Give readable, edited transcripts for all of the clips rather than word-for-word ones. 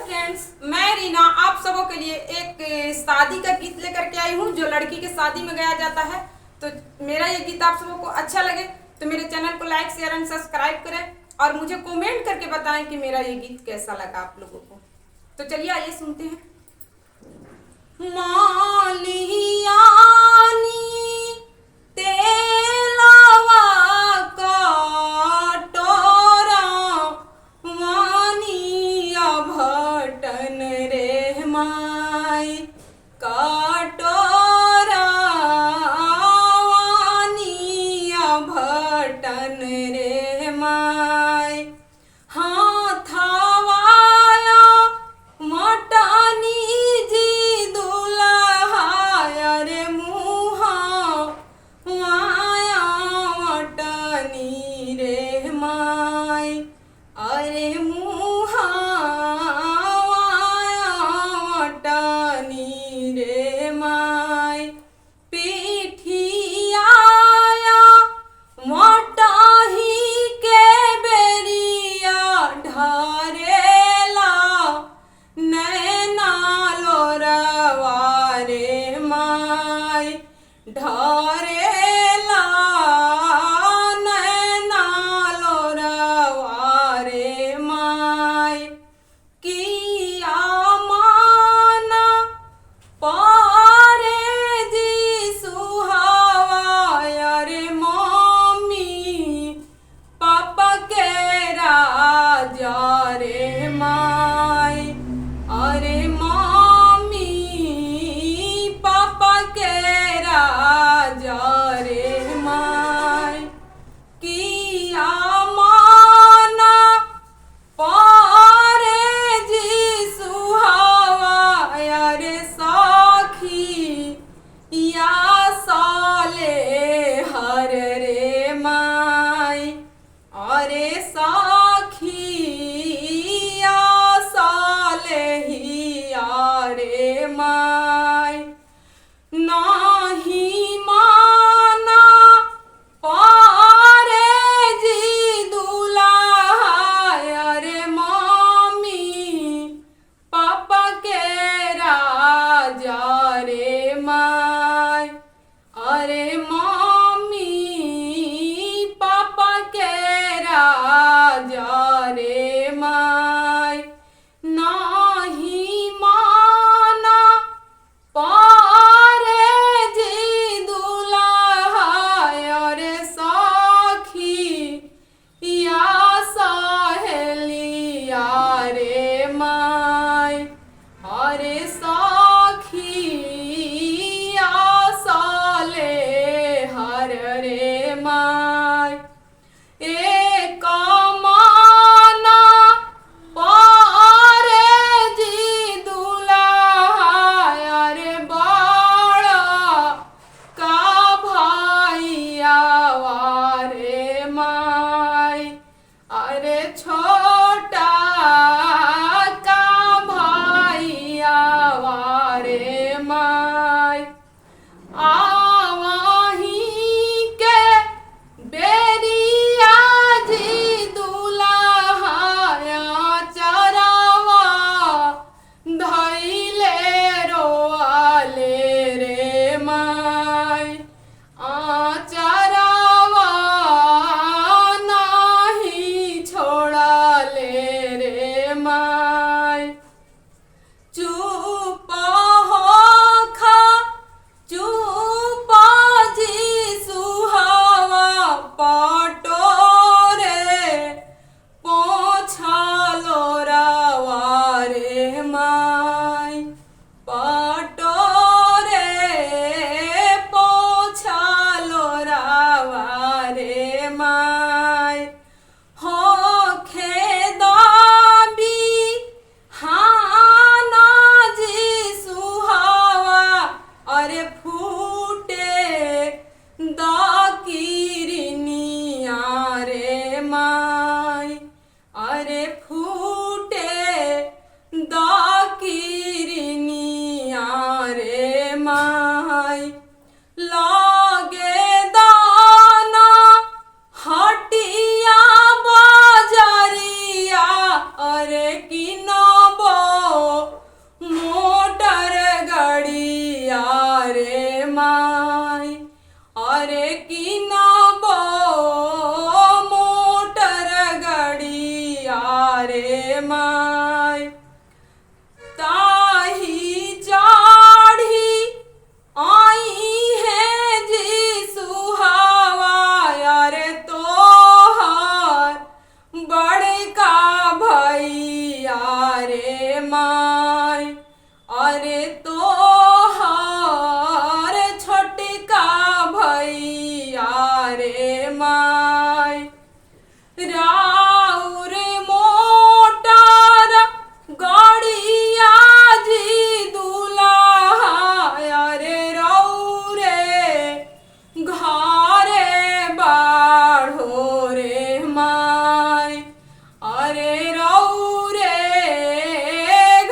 Friends, मैं रीना आप सबों के लिए एक शादी का गीत लेकर के आई हूँ जो लड़की के शादी में गाया जाता है। तो मेरा ये गीत आप सबों को अच्छा लगे तो मेरे चैनल को लाइक शेयर एंड सब्सक्राइब करें और मुझे कमेंट करके बताएं कि मेरा ये गीत कैसा लगा आप लोगों को। तो चलिए आइए सुनते हैं। मालियानी तेलावा काटोरा वानिया भटन रे माई काटोरा वानिया भटन रे माई हाथावाया मटानी जी दुल्हा रे मुहा वाया मटानी रे माई अरे मुहा वाया मटानी रे माई पीठिया मोटाही के बेरिया ढारेला नैना लोरवा रे माई ढारेला नैना लोरवा रे माई किया माना पारे जी सुहावा रे मम्मी पापा के राजा रे माई अरे मम्मी पापा के राजा रे माई किया माना पारे जी सुहावा रे साखी या साले हर रे माई अरे साखी या साले हिया रे माई नाही माना पारे जी दुल्हा रे मम्मी पापा के राजा रे माई अरे मम्मी पापा के राजा रे माई नाही माना पारे जी दुल्हा रे साखी या सहेलिया रे माई अरे साखी या साले हर रे माई एक माना पारे जी दुल्हा रे बड़ा का भाइया रे माई अरे छोटा का भाइया माय। ताही चाढ़ी आई है जी सुहावा अरे तोहर बड़का भैया रे माय, अरे तोहर छोटका भैया रे माय। राउर मोटर गाड़िया जी दूल्हा अरे रौरे घरे बाढ़ो रे माय, अरे रौरे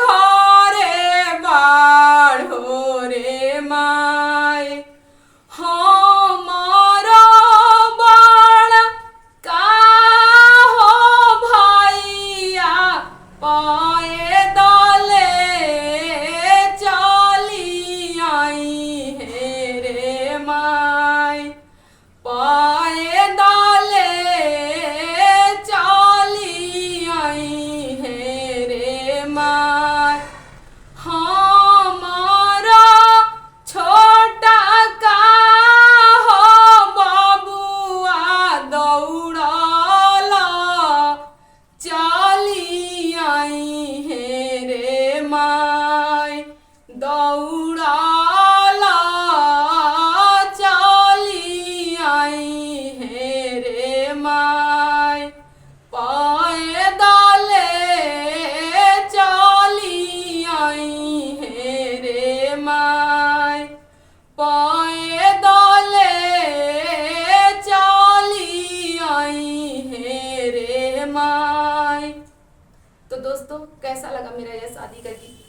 घरे बाढ़ो रे माय। हमारा बड़ का हो भैया पाए दले चली आई है रे माय, पाए दले चली आई है रे माय। हमारा छोटा का हो बाबुआ दौड़ला चली आई है रे माय, दौड़ला चली आई है रे माय, पैदले चली आई है रे माय, पैदले चली आई है रे माय। तो दोस्तों कैसा लगा मेरा यह शादी का गीत?